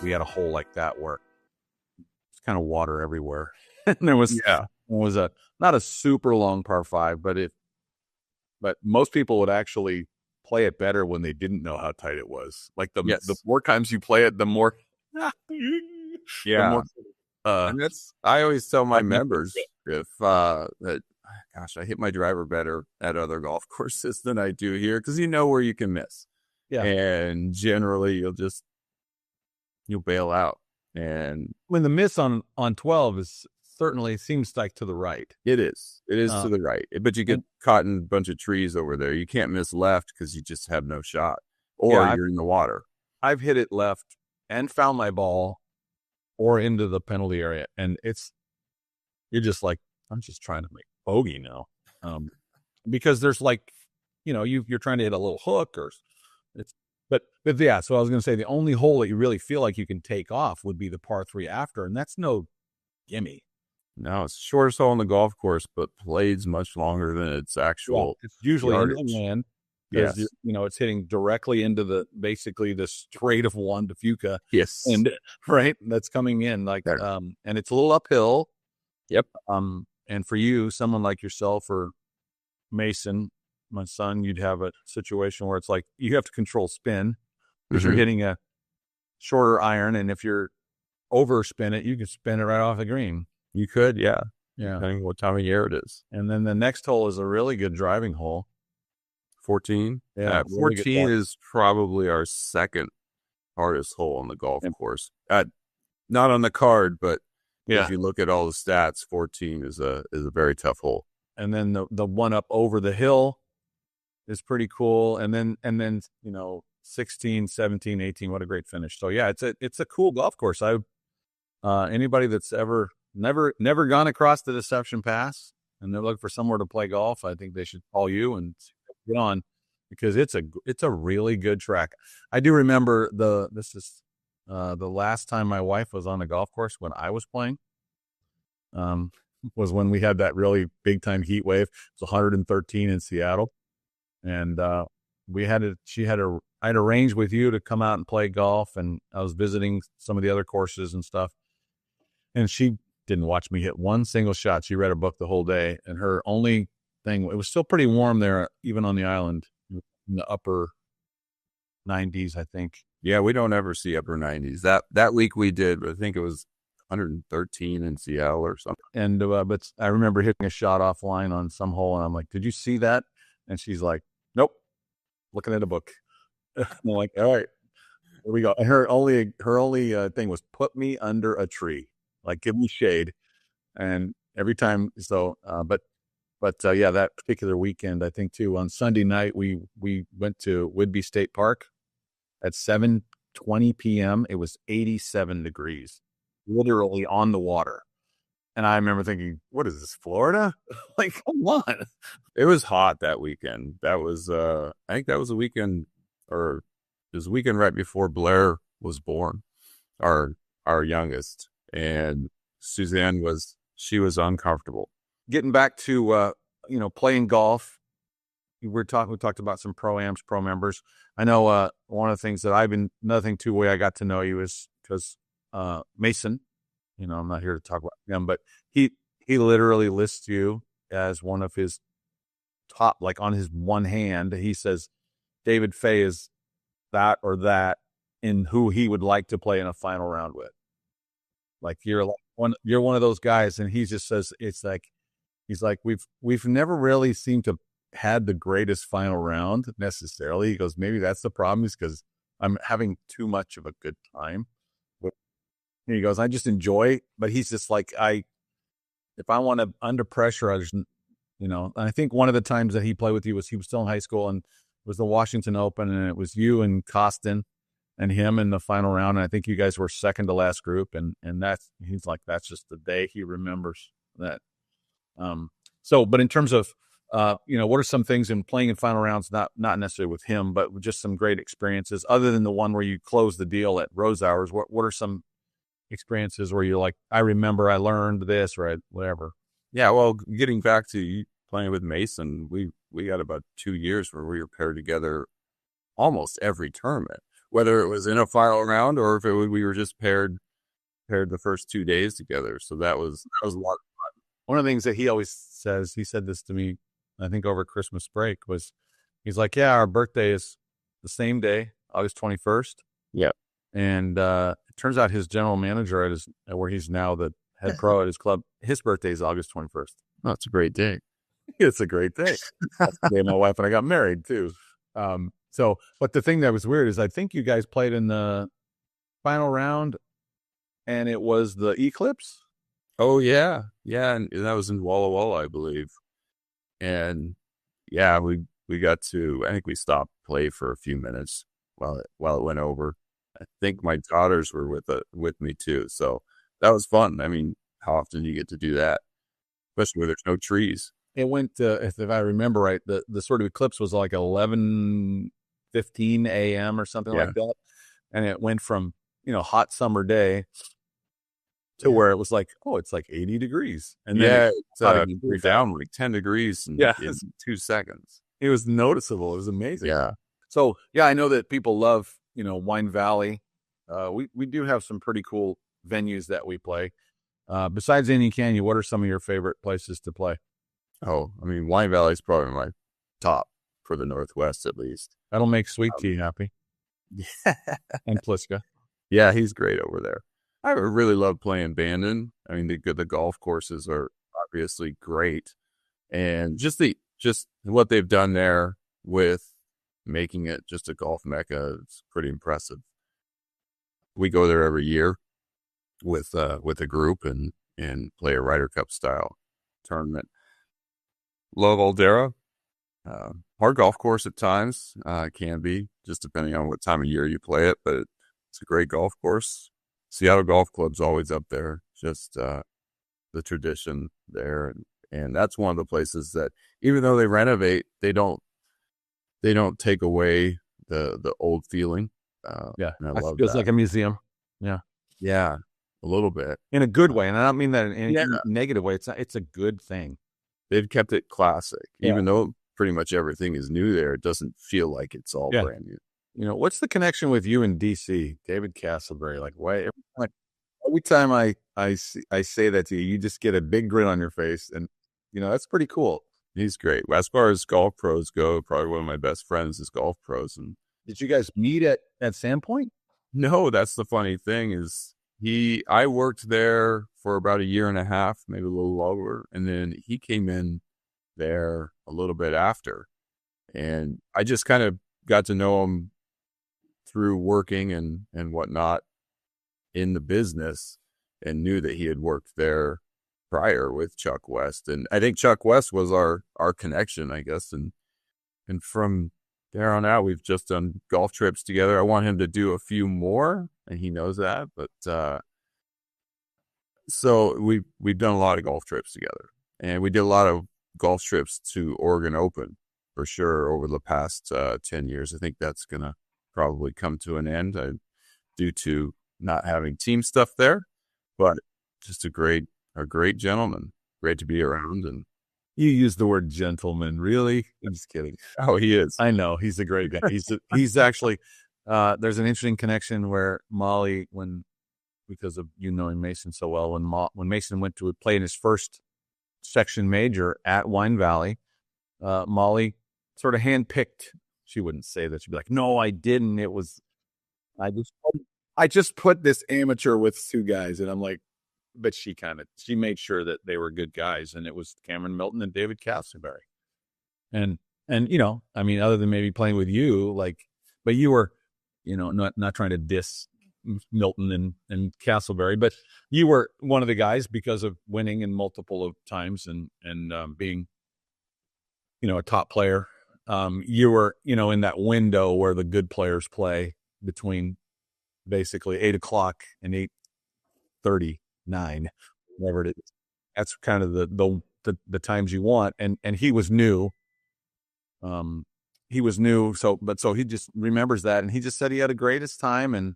we had a hole like that where it's kind of water everywhere. And there was a not a super long par 5, but most people would actually play it better when they didn't know how tight it was. Like the more times you play it, the more and that's, I always tell my members, if that, gosh, I hit my driver better at other golf courses than I do here, because you know where you can miss. Yeah. And generally you'll bail out. And when the miss on 12 is certainly seems like to the right. It is to the right, but you get caught in a bunch of trees over there. You can't miss left because you just have no shot, or you're in the water. I've hit it left and found my ball or into the penalty area, and you're just like, I'm just trying to make bogey now, because there's like, you're trying to hit a little hook but yeah. So I was going to say the only hole that you really feel like you can take off would be the par 3 after, and that's no gimme. No, it's the shortest hole on the golf course, but played's much longer than its actual. It's usually yardage. Inland. Because it's hitting directly into basically the straight of Juan de Fuca. Yes. And right, that's coming in like and it's a little uphill. Yep. And for you, someone like yourself or Mason, my son, you'd have a situation where it's like you have to control spin because you're hitting a shorter iron, and if you're overspin it, you can spin it right off the green. You could, yeah. Depending on what time of year it is. And then the next hole is a really good driving hole. 14. Yeah, 14 is probably our second hardest hole on the golf course. Not on the card, but if you look at all the stats, 14 is a very tough hole. And then the one up over the hill is pretty cool. And then 16, 17, 18, what a great finish. So yeah, it's a cool golf course. Anybody that's never gone across the Deception Pass and they're looking for somewhere to play golf, I think they should call you and get on, because it's a really good track. I do remember the last time my wife was on a golf course when I was playing, was when we had that really big time heat wave. It was 113 in Seattle, and I had arranged with you to come out and play golf, and I was visiting some of the other courses and stuff, and she didn't watch me hit one single shot. She read a book the whole day, and her only thing, it was still pretty warm there, even on the island, in the upper 90s, I think. Yeah, we don't ever see upper 90s. That week we did, but I think it was 113 in Seattle or something. And but I remember hitting a shot offline on some hole, and I'm like, "Did you see that?" And she's like, "Nope, looking at a book." I'm like, "All right, here we go." And her only thing was put me under a tree, like give me shade. And every time, But that particular weekend, I think too, on Sunday night, we went to Whidbey State Park at 7:20 p.m. It was 87 degrees, literally on the water. And I remember thinking, what is this, Florida? Like, come on. It was hot that weekend. That was, I think that was a weekend, or it was a weekend right before Blair was born, our youngest. And Suzanne was uncomfortable. Getting back to playing golf, we talked about some pro-ams, pro members. I know one of the things that way I got to know you is because Mason, I'm not here to talk about him, but he literally lists you as one of his top, like on his one hand, he says David Phay is that or that in who he would like to play in a final round with. Like you're one of those guys, and he just says it's like, he's like, we've never really seemed to had the greatest final round necessarily. He goes, maybe that's the problem, is because I'm having too much of a good time. And he goes, I just enjoy, but he's just like, if I want to under pressure, I think one of the times that he played with you was he was still in high school, and it was the Washington Open, and it was you and Costin and him in the final round. And I think you guys were second to last group. And he's like, that's just the day he remembers that. But in terms of, what are some things in playing in final rounds, not necessarily with him, but just some great experiences other than the one where you closed the deal at Rose Hours? What are some experiences where you're like, I remember I learned this, or whatever? Yeah. Well, getting back to you playing with Mason, we got about 2 years where we were paired together almost every tournament. whether it was in a final round or if we were just paired the first 2 days together. So that was a lot. One of the things that he always says, he said this to me, I think over Christmas break, was he's like, yeah, our birthday is the same day, August 21st. Yeah. And it turns out his general manager at where he's now the head pro at his club, his birthday is August 21st. Oh, it's a great day. It's a great day. That's the day my wife and I got married too. But the thing that was weird is I think you guys played in the final round and it was the Eclipse. Oh yeah. Yeah. And that was in Walla Walla, I believe. And yeah, we got to, I think we stopped play for a few minutes while it went over. I think my daughters were with me too. So that was fun. I mean, how often do you get to do that? Especially where there's no trees. It went if I remember right, the sort of eclipse was like 11:15 a.m. or something like that. And it went from, hot summer day to where it was like, oh, it's like 80 degrees. And then it's down like 10 degrees in 2 seconds. It was noticeable. It was amazing. Yeah. So, I know that people love, Wine Valley. We do have some pretty cool venues that we play. Besides Indian Canyon, what are some of your favorite places to play? Oh, I mean, Wine Valley is probably my top for the Northwest, at least. That'll make Sweet Tea happy. And Pliska. Yeah, he's great over there. I really love playing Bandon. I mean, the golf courses are obviously great. And just what they've done there with making it just a golf mecca is pretty impressive. We go there every year with a group and play a Ryder Cup style tournament. Love Aldera. Hard golf course at times. Can be, just depending on what time of year you play it, but it's a great golf course. Seattle Golf Club's always up there. Just the tradition there. And that's one of the places that, even though they renovate, they don't take away the old feeling. Yeah. And I love it feels that. like a museum. Yeah. Yeah. A little bit. In a good way. And I don't mean that in any negative way. It's a good thing. They've kept it classic. Even though pretty much everything is new there, it doesn't feel like it's all brand new. What's the connection with you in DC, David Castleberry? Like, why every time I say that to you, you just get a big grin on your face, and that's pretty cool. He's great. As far as golf pros go, probably one of my best friends is golf pros. And did you guys meet at Sandpoint? No, that's the funny thing is I worked there for about a year and a half, maybe a little longer, and then he came in there a little bit after, and I just kind of got to know him through working and whatnot in the business, and knew that he had worked there prior with Chuck West. And I think Chuck West was our connection, I guess. And from there on out, we've just done golf trips together. I want him to do a few more, and he knows that. But so we've done a lot of golf trips together, and we did a lot of golf trips to Oregon Open for sure over the past 10 years. I think that's gonna probably come to an end due to not having team stuff there, but just a great gentleman, great to be around. And you use the word gentleman, really? I'm just kidding. Oh, he is. I know he's a great guy. He's actually there's an interesting connection where Molly, because of knowing Mason so well, when Mason went to play in his first section major at Wine Valley, Molly sort of handpicked. She wouldn't say that. She'd be like, "No, I didn't. It was I just put this amateur with two guys," and I'm like, but she made sure that they were good guys, and it was Cameron Milton and David Castleberry. And I mean, other than maybe playing with you, but you were, not trying to diss Milton and Castleberry, but you were one of the guys because of winning in multiple of times and being, a top player. You were, in that window where the good players play between basically 8:00 and 8:39, whatever it is. That's kind of the times you want. And he was new. So he just remembers that, and he just said he had the greatest time, and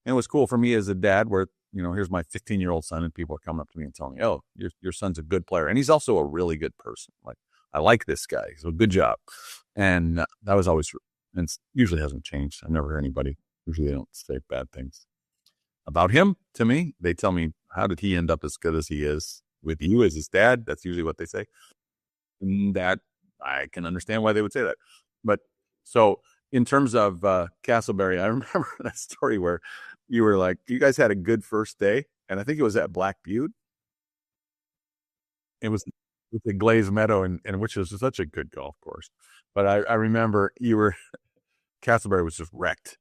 it was cool for me as a dad where, here's my 15-year-old son, and people are coming up to me and telling me, "Oh, your son's a good player. And he's also a really good person. Like, I like this guy. So good job." And that was always, and usually hasn't changed. I never heard anybody Usually they don't say bad things about him to me. They tell me, how did he end up as good as he is with you as his dad? That's usually what they say. And that I can understand why they would say that. But so in terms of Castleberry, I remember that story where you were like, you guys had a good first day. And I think it was at Black Butte. It was with the Glazed Meadow, and which is such a good golf course. But I remember Castleberry was just wrecked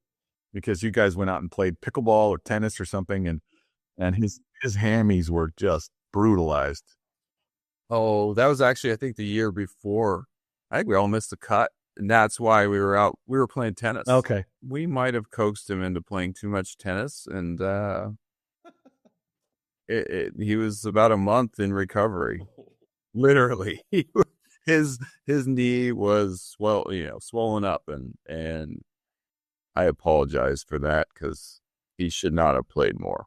because you guys went out and played pickleball or tennis or something, and his hammies were just brutalized. Oh, that was actually, I think, the year before. I think we all missed the cut, and that's why we were out. We were playing tennis. Okay. We might have coaxed him into playing too much tennis, and he was about a month in recovery. Literally, his knee was swollen up, and I apologize for that because he should not have played more.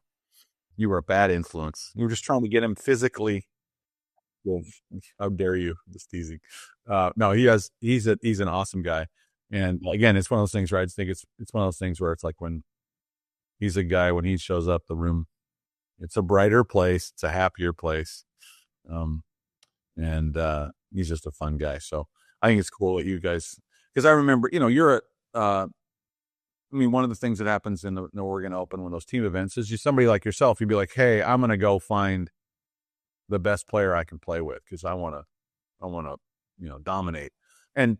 You were a bad influence. You were just trying to get him physically. Well, how dare you? Just teasing. No, he's an awesome guy. And again, it's one of those things where I just think it's one of those things where it's like when he's a guy, when he shows up, the room, it's a brighter place. It's a happier place. And he's just a fun guy. So I think it's cool that you guys, because I remember, you're one of the things that happens in the Oregon Open when those team events is somebody like yourself, you'd be like, hey, I'm going to go find the best player I can play with because I want to dominate. And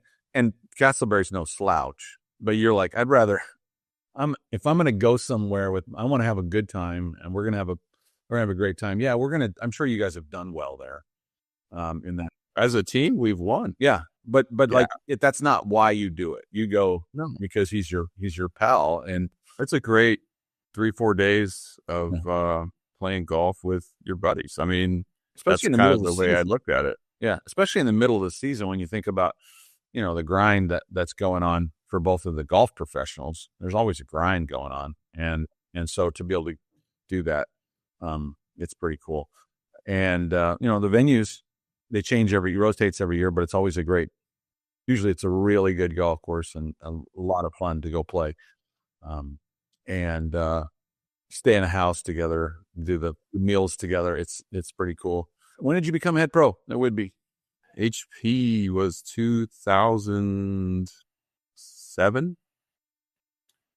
Castleberry's no slouch, but you're like, I'd rather if I'm going to go somewhere I want to have a good time, and we're going to have a great time. Yeah, I'm sure you guys have done well there. In that, as a team, we've won. Yeah. But like that's not why you do it. You go because he's your pal, and it's a great 3-4 days of playing golf with your buddies. I mean, especially in the middle of the way I looked at it. Yeah, especially in the middle of the season when you think about the grind that's going on for both of the golf professionals. There's always a grind going on, and so to be able to do that, it's pretty cool. And the venues, they change rotates every year, but it's always usually it's a really good golf course and a lot of fun to go play. And stay in a house together, do the meals together. It's pretty cool. When did you become head pro at Whidbey? HP was 2007.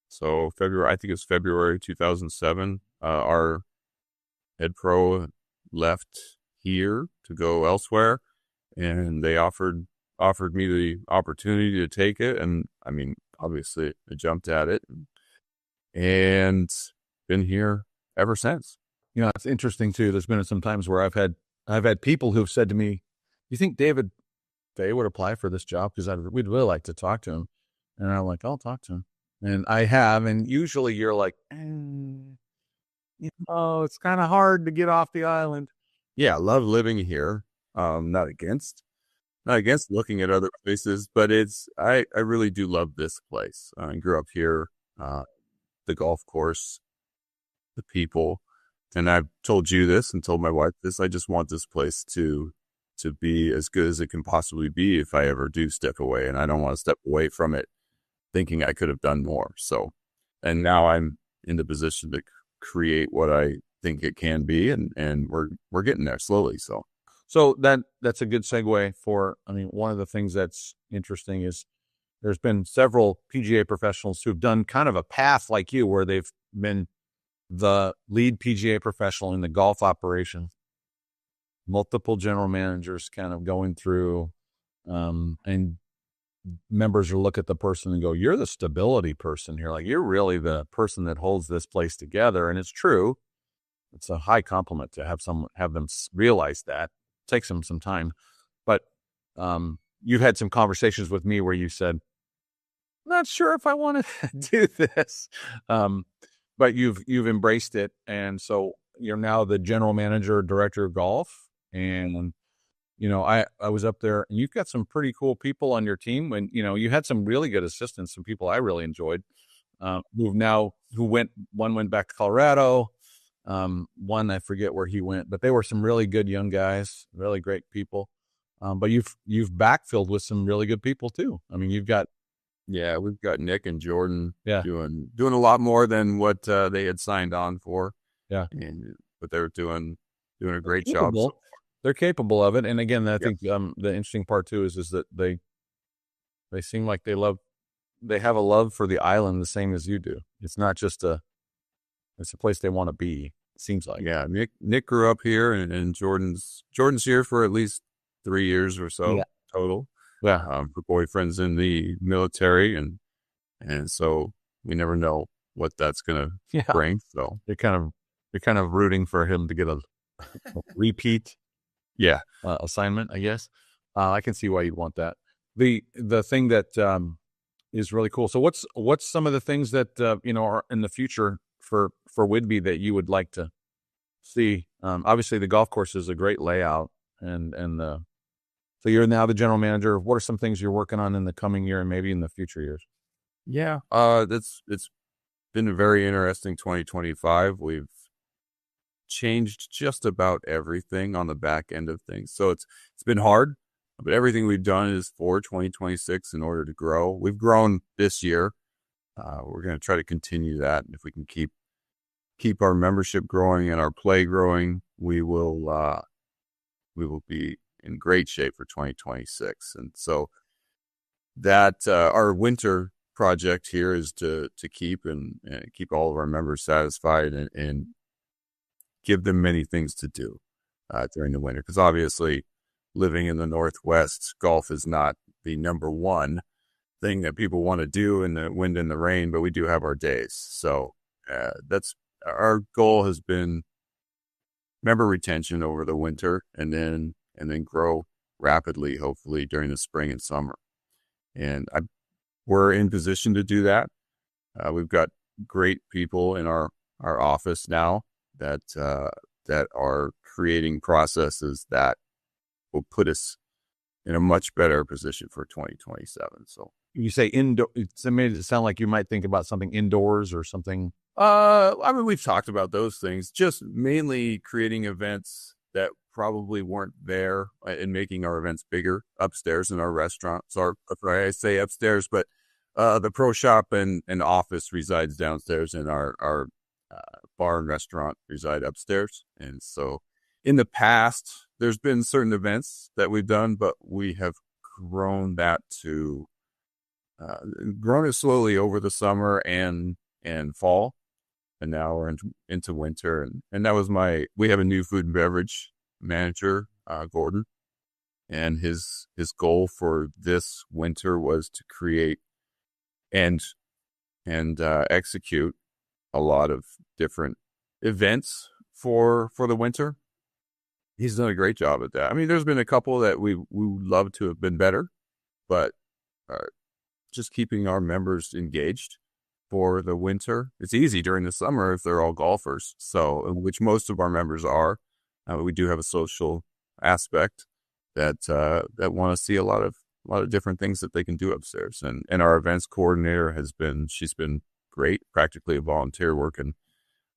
So February, I think it was February 2007. Our head pro left here to go elsewhere, and they offered me the opportunity to take it, and I mean, obviously I jumped at it and been here ever since. It's interesting too. There's been some times where I've had people who've said to me, you think David Phay would apply for this job? Because we'd really like to talk to him. And I'm like, I'll talk to him. And I have, and usually you're like, it's kind of hard to get off the island. Yeah, I love living here. Not against looking at other places, but I really do love this place. I grew up here, the golf course, the people, and I've told you this and told my wife this. I just want this place to be as good as it can possibly be if I ever do step away, and I don't want to step away from it thinking I could have done more. So, and now I'm in the position to create what I think it can be, and we're getting there slowly. So that's a good segue for, one of the things that's interesting is there's been several PGA professionals who've done kind of a path like you, where they've been the lead PGA professional in the golf operation, multiple general managers kind of going through, and members will look at the person and go, you're the stability person here. Like, you're really the person that holds this place together. And it's true. It's a high compliment to have them realize that. It takes them some time, but you've had some conversations with me where you said, not sure if I want to do this. But you've embraced it. And so you're now the general manager, director of golf. And, I was up there, and you've got some pretty cool people on your team. And, you had some really good assistants, some people I really enjoyed, one went back to Colorado. One, I forget where he went, but they were some really good young guys, really great people. But you've backfilled with some really good people too. You've got Yeah, we've got Nick and Jordan Yeah. doing a lot more than what they had signed on for, Yeah. but they're doing a great job. So Capable. They're capable of it. And again, I yeah, think the interesting part too is that they seem like they have a love for the island the same as you do. It's not just it's a place they want to be. It seems like. yeah. Nick grew up here, and Jordan's here for at least 3 years or Yeah. so total. Yeah. Her boyfriend's in the military, and so we never know what that's gonna Yeah. bring. So You're kind of rooting for him to get a repeat yeah, assignment, I guess. I can see why you'd want that. The thing that is really cool. So what's some of the things that are in the future for Whidbey that you would like to see? Obviously, the golf course is a great layout, and so you're now the general manager. What are some things you're working on in the coming year and maybe in the future years? yeah. It's been a very interesting 2025. We've changed just about everything on the back end of things. So it's been hard, but everything we've done is for 2026 in order to grow. We've grown this year. We're going to try to continue that. And if we can keep our membership growing and our play growing, we will be in great shape for 2026. And so that our winter project here is to keep and keep all of our members satisfied and give them many things to do during the winter. Because obviously, living in the Northwest, golf is not the number one thing that people want to do in the wind and the rain, but we do have our days. So that's our goal has been member retention over the winter, and then grow rapidly, hopefully during the spring and summer. And we're in position to do that. We've got great people in our office now that are creating processes that will put us in a much better position for 2027. So You say indoor. It made it sound like you might think about something indoors or something. I mean, we've talked about those things, just mainly creating events that probably weren't there and making our events bigger upstairs in our restaurants. I say upstairs, but the pro shop and office resides downstairs, and our bar and restaurant reside upstairs. And so in the past, there's been certain events that we've done, but we have grown that to grown it slowly over the summer and fall. And now we're into winter. And that was we have a new food and beverage manager, Gordon. And his goal for this winter was to create and execute a lot of different events for the winter. He's done a great job at that. I mean, there's been a couple that we would love to have been better, but just keeping our members engaged for the winter. It's easy during the summer if they're all golfers, so which most of our members are. We do have a social aspect that want to see a lot of different things that they can do upstairs. And our events coordinator she's been great, practically a volunteer working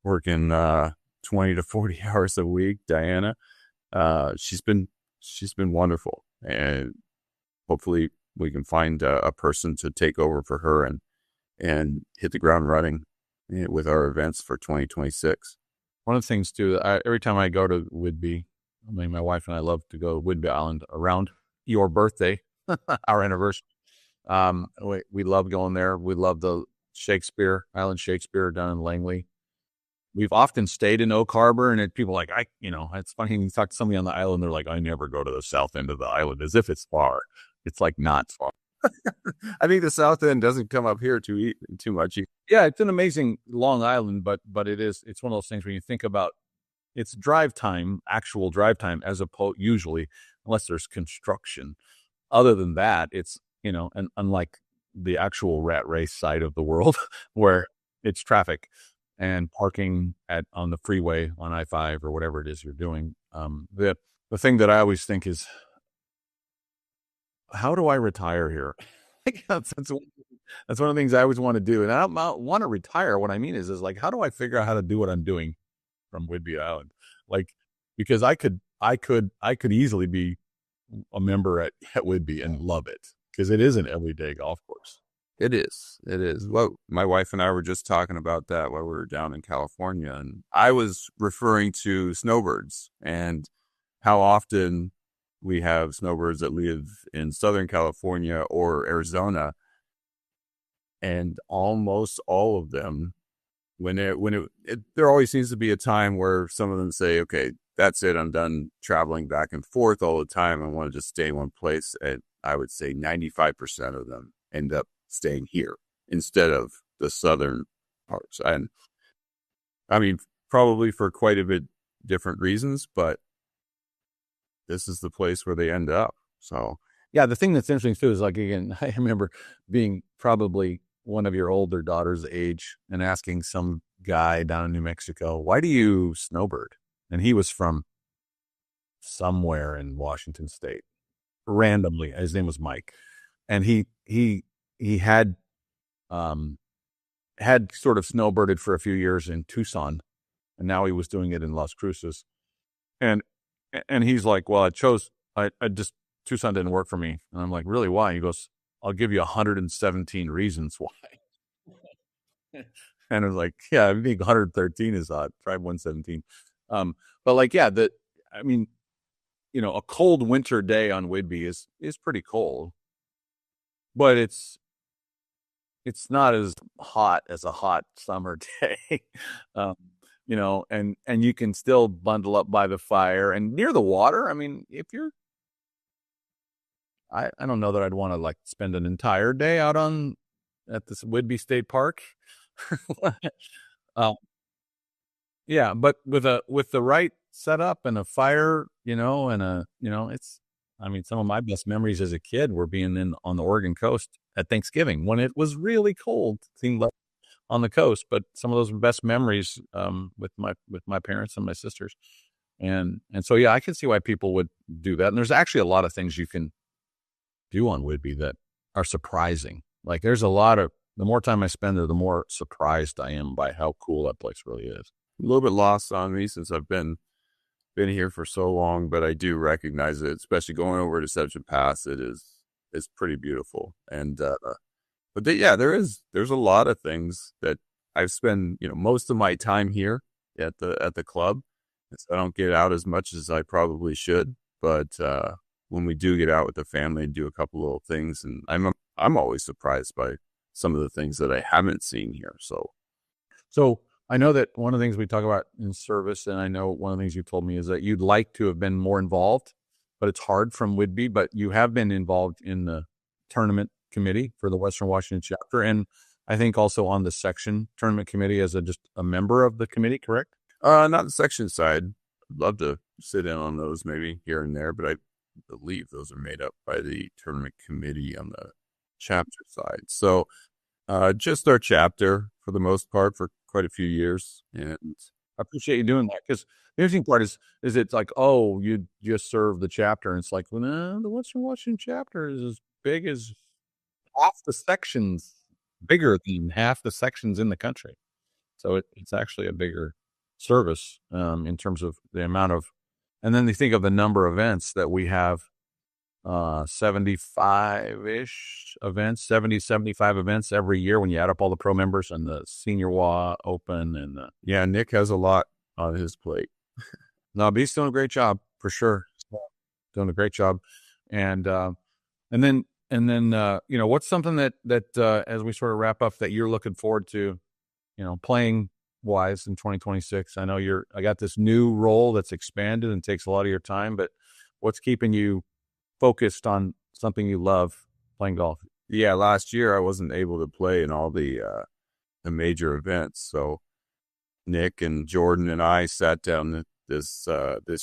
20 to 40 hours a week. Diana, she's been wonderful, and hopefully we can find a person to take over for her and hit the ground running with our events for 2026. One of the things too, every time I go to Whidbey, I mean, my wife and I love to go to Whidbey Island around your birthday, our anniversary. We love going there. We love the Island Shakespeare down in Langley. We've often stayed in Oak Harbor, and people are like, it's funny when you talk to somebody on the island, they're like, I never go to the south end of the island, as if it's far. It's like not far. I think the south end doesn't come up here too much. Yeah, it's an amazing Long Island, but it's one of those things when you think about it's actual drive time, as opposed usually, unless there's construction. Other than that, it's and unlike the actual rat race side of the world where it's traffic and parking on the freeway on I-5 or whatever it is you're doing. The thing that I always think is, how do I retire here? That's one of the things I always want to do. And I don't want to retire. What I mean is like, how do I figure out how to do what I'm doing from Whidbey Island? Like, because I could easily be a member at Whidbey and love it, because it is an everyday golf course. It is. It is. Well, my wife and I were just talking about that while we were down in California, and I was referring to snowbirds and how often we have snowbirds that live in Southern California or Arizona, and almost all of them, there always seems to be a time where some of them say, "Okay, that's it. I'm done traveling back and forth all the time. I want to just stay in one place." And I would say 95% of them end up staying here instead of the southern parts. And I mean, probably for quite a bit different reasons, but this is the place where they end up. So Yeah, the thing that's interesting too is like, again, I remember being probably one of your older daughter's age and asking some guy down in New Mexico, why do you snowbird? And he was from somewhere in Washington State, randomly. His name was Mike. And he had sort of snowbirded for a few years in Tucson, and now he was doing it in Las Cruces. And he's like, well, I just, Tucson didn't work for me. And I'm like, really, why? He goes, I'll give you 117 reasons why. And I was like, yeah, I think 113 is odd. Try 117. But like, yeah, I mean, a cold winter day on Whidbey is pretty cold, but it's not as hot as a hot summer day. And you can still bundle up by the fire and near the water. I mean, if you're, I don't know that I'd want to like spend an entire day out at this Whidbey State Park. Yeah, but with the right setup and a fire, I mean, some of my best memories as a kid were being on the Oregon coast at Thanksgiving when it was really cold. It seemed like on the coast, but some of those best memories with my parents and my sisters. And so, yeah, I can see why people would do that. And there's actually a lot of things you can do on Whidbey that are surprising. Like there's a lot of, the more time I spend there, the more surprised I am by how cool that place really is. a little bit lost on me since I've been here for so long, but I do recognize it, especially going over to Deception Pass. It's pretty beautiful. And, yeah, there's a lot of things that I've spent, most of my time here at the club. So I don't get out as much as I probably should, but, when we do get out with the family and do a couple little things, and I'm always surprised by some of the things that I haven't seen here. So I know that one of the things we talk about in service, and I know one of the things you told me is that you'd like to have been more involved, but it's hard from Whidbey, but you have been involved in the tournament committee for the Western Washington chapter. And I think also on the section tournament committee as just a member of the committee, correct? Not the section side. I'd love to sit in on those maybe here and there, but I believe those are made up by the tournament committee on the chapter side. So, just our chapter for the most part for quite a few years. And I appreciate you doing that, because the interesting part is it's like, oh, you just serve the chapter. And it's like, well, no, the Western Washington chapter is as big as half the sections, bigger than half the sections in the country. So it's actually a bigger service in terms of the amount of, and then you think of the number of events that we have, 75-ish events, 75 events every year when you add up all the pro members and the Senior WA Open. And yeah, Nick has a lot on his plate. No, but he's doing a great job for sure. Doing a great job. And then what's something that as we sort of wrap up that you're looking forward to, playing wise in 2026? I know I got this new role that's expanded and takes a lot of your time, but what's keeping you focused on something you love, playing golf? Yeah, last year I wasn't able to play in all the major events, so Nick and Jordan and I sat down this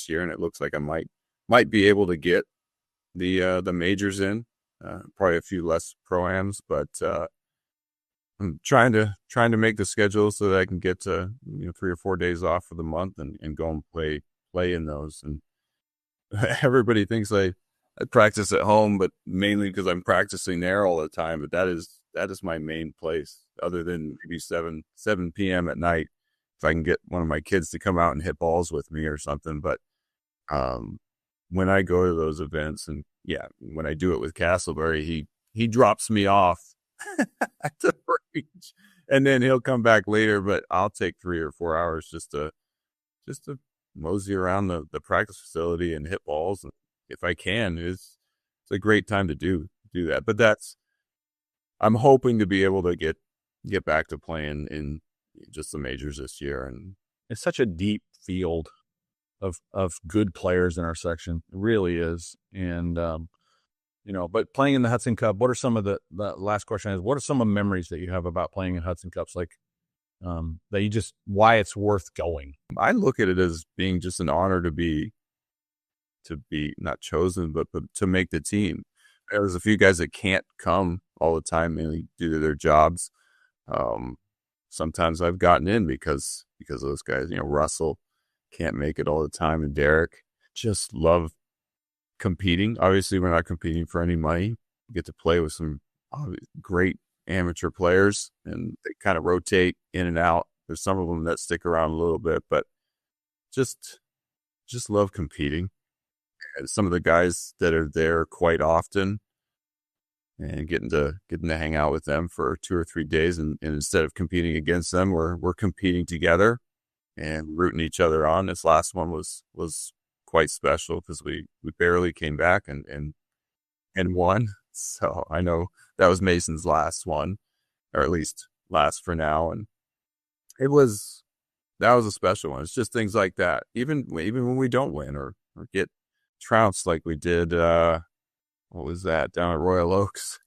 year, and it looks like I might be able to get the majors in. Probably a few less pro-ams, but I'm trying to make the schedule so that I can get to 3 or 4 days off for the month and go and play in those. And everybody thinks I practice at home, but mainly because I'm practicing there all the time. But that is my main place, other than maybe 7 p.m. at night, if I can get one of my kids to come out and hit balls with me or something. But when I go to those events, and yeah, when I do it with Castleberry, he drops me off at the range, and then he'll come back later. But I'll take 3 or 4 hours just to mosey around the practice facility and hit balls. And if I can, it's a great time to do that. But I'm hoping to be able to get back to playing in just the majors this year. And it's such a deep field of good players in our section. It really is. And, but playing in the Hudson Cup, what are some of the last question is, what are some of the memories that you have about playing in Hudson Cups? Like, why it's worth going? I look at it as being just an honor to be not chosen, but to make the team. There's a few guys that can't come all the time, mainly due to their jobs. Sometimes I've gotten in because of those guys. Russell can't make it all the time, and Derek. Just love competing. Obviously, we're not competing for any money. We get to play with some great amateur players, and they kind of rotate in and out. There's some of them that stick around a little bit, but just love competing. And some of the guys that are there quite often, and getting to hang out with them for 2 or 3 days, and instead of competing against them, we're competing together and rooting each other on. This last one was quite special because we barely came back and won. So I know that was Mason's last one, or at least last for now, and that was a special one. It's just things like that. Even when we don't win or get trounced like we did. What was that down at Royal Oaks?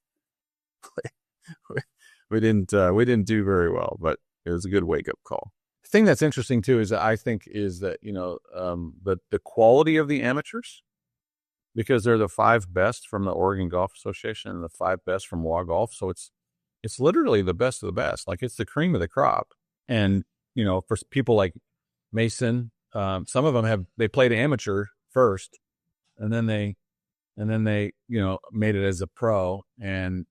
we didn't do very well, but it was a good wake up call. The thing that's interesting too is that I think is that the quality of the amateurs, because they're the 5 best from the Oregon Golf Association and the 5 best from WA Golf, so it's literally the best of the best. Like, it's the cream of the crop. And for people like Mason, some of them they played amateur first, and then they made it as a pro, and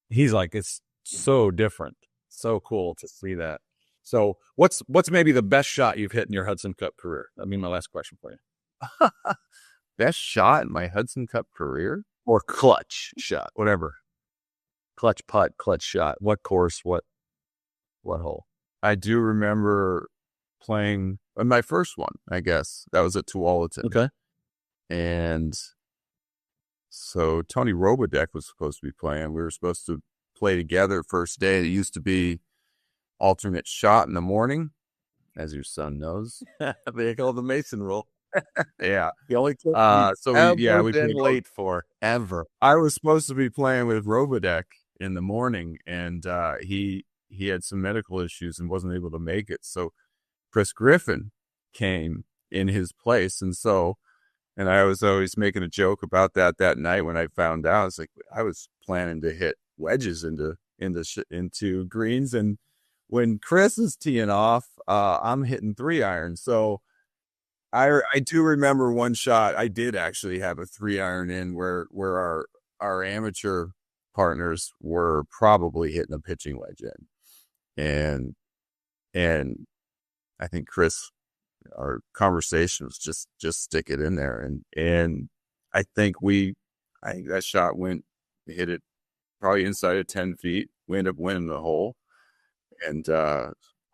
he's like, it's so different, so cool to see that. So what's maybe the best shot you've hit in your Hudson Cup career? That'd be my last question for you. Best shot in my Hudson Cup career? Or clutch shot, whatever. Clutch putt, clutch shot. What course, what hole? I do remember playing my first one, I guess. That was at Tualatin. Okay. And so Tony Robideck was supposed to be playing. We were supposed to play together first day. It used to be alternate shot in the morning, as your son knows. They call the Mason rule. Yeah. The only we been late for ever. I was supposed to be playing with Robideck in the morning, and he had some medical issues and wasn't able to make it. So Chris Griffin came in his place, and I was always making a joke about that night when I found out. It's like, I was planning to hit wedges into greens, and when Chris is teeing off, I'm hitting 3-iron. So I do remember one shot. I did actually have a 3-iron in where our amateur partners were probably hitting a pitching wedge in, and I think Chris, our conversation was just stick it in there, and I think that shot hit it probably inside of 10 feet. We ended up winning the hole, and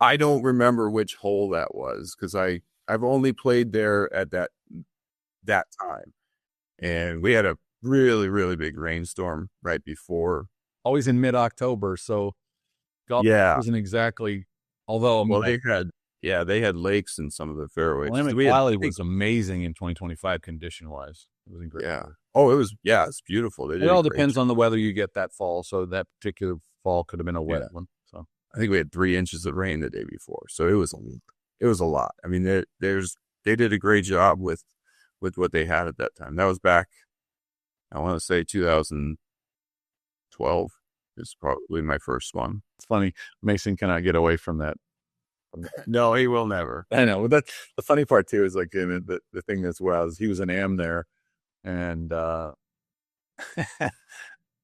I don't remember which hole that was because I've only played there at that time, and we had a really, really big rainstorm right before. Always in mid-October, so golf wasn't exactly. Although, they had lakes in some of the fairways. Willamette Valley was amazing in 2025 condition-wise. It was great. Yeah. Oh, it was. Yeah, it's beautiful. It all depends on the weather you get that fall. So that particular fall could have been a wet one. So I think we had 3 inches of rain the day before, so it was a lot. I mean, they did a great job with what they had at that time. That was back, I want to say 2012 is probably my first one. It's funny, Mason cannot get away from that. No, he will never. I know. But the funny part too is like the thing that's wild is he was an AM there, and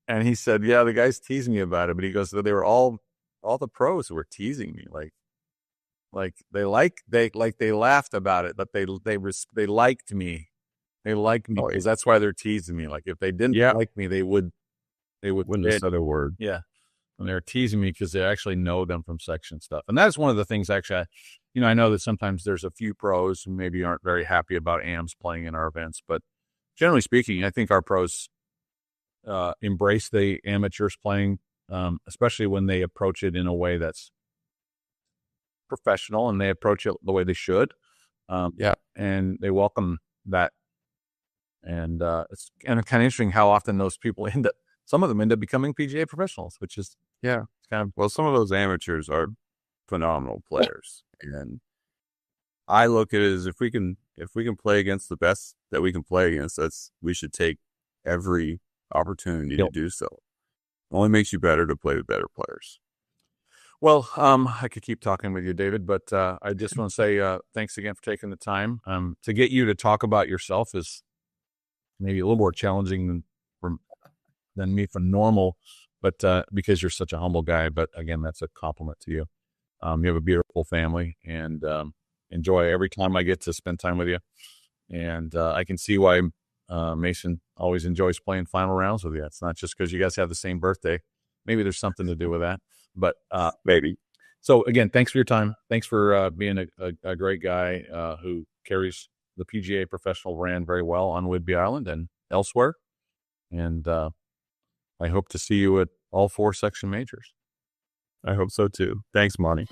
and he said, yeah, the guys teased me about it, but he goes, they were all the pros who were teasing me, like they laughed about it, but they liked me. They liked me because that's why they're teasing me. Like if they didn't like me, they would Wouldn't have said a word. Yeah. And they're teasing me because they actually know them from section stuff. And that's one of the things actually, I know that sometimes there's a few pros who maybe aren't very happy about AMs playing in our events, but generally speaking, I think our pros embrace the amateurs playing, especially when they approach it in a way that's professional and they approach it the way they should. And they welcome that. And it's kind of interesting how often those people some of them end up becoming PGA professionals, which is kind of, well, some of those amateurs are phenomenal players. And I look at it as if we can play against the best that we can play against, we should take every opportunity to do so. It only makes you better to play with better players. Well, I could keep talking with you, David, but I just want to say thanks again for taking the time. To get you to talk about yourself is maybe a little more challenging than me for normal, but because you're such a humble guy. But again, that's a compliment to you. You have a beautiful family, and enjoy every time I get to spend time with you. And I can see why Mason always enjoys playing final rounds with you. It's not just because you guys have the same birthday. Maybe there's something to do with that, but maybe. So again, thanks for your time. Thanks for being a great guy who carries the PGA professional brand very well on Whidbey Island and elsewhere. And I hope to see you at all 4 section majors. I hope so too. Thanks, Monte.